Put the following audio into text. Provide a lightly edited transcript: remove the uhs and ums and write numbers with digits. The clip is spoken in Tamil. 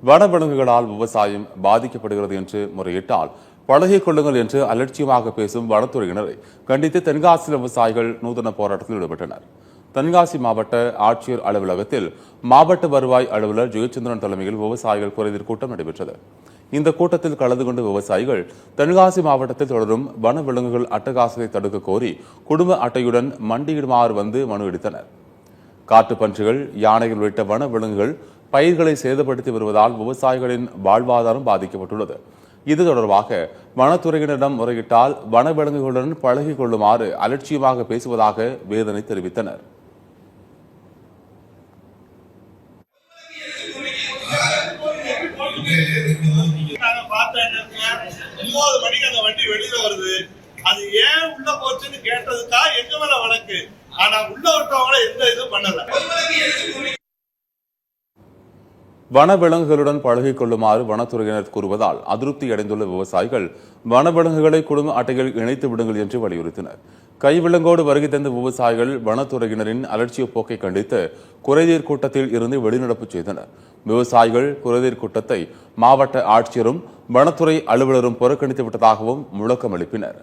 வனவிலங்குகளால் விவசாயம் பாதிக்கப்படுகிறது என்று முறையிட்டால் பழகிக் கொள்ளுங்கள் என்று அலட்சியமாக பேசும் வனத்துறையினரை கண்டித்து தென்காசியில் விவசாயிகள் நூதன போராட்டத்தில் ஈடுபட்டனர். தென்காசி மாவட்ட ஆட்சியர் அலுவலகத்தில் மாவட்ட வருவாய் அலுவலர் ஜெயச்சந்திரன் தலைமையில் விவசாயிகள் குறைதீர் கூட்டம் நடைபெற்றது. இந்த கூட்டத்தில் கலந்து கொண்ட விவசாயிகள் தென்காசி மாவட்டத்தில் தொடரும் வனவிலங்குகள் அட்டகாசத்தை தடுக்க கோரி குடும்ப அட்டையுடன் மண்டியிடுமாறு வந்து மனு அளித்தனர். காட்டுப்பன்றிகள், யானைகள் உள்ளிட்ட வனவிலங்குகள் பயிர்களை சேதப்படுத்தி வருவதால் விவசாயிகளின் வாழ்வாதாரம் பாதிக்கப்பட்டுள்ளது. இது தொடர்பாக வனத்துறையினரிடம் முறையிட்டால் வனவிலங்குகளுடன் பழகிக் கொள்ளுமாறு அலட்சியமாக பேசுவதாக வேதனை தெரிவித்தனர். அது ஏன் உள்ள போச்சுன்னு கேட்டதுக்கா எங்க மேல வழக்கு. ஆனா உள்ள விட்டவங்கள எந்த இதுவும் பண்ணல. வனவிலங்குகளுடன் பழகிக் கொள்ளுமாறு வனத்துறையினர் கூறுவதால் அதிருப்தி அடைந்துள்ள விவசாயிகள் வனவிலங்குகளை குடும்ப அட்டையில் இணைத்து விடுங்கள் என்று வலியுறுத்தினர். கைவிலங்கோடு வருகை தந்த விவசாயிகள் வனத்துறையினரின் அலட்சிய போக்கை கண்டித்து குறைதீர் கூட்டத்தில் இருந்து வெளிநடப்பு செய்தனர். விவசாயிகள் குறைதீர் கூட்டத்தை மாவட்ட ஆட்சியரும் வனத்துறை அலுவலரும் புறக்கணித்து விட்டதாகவும் முழக்கம் எழுப்பினர்.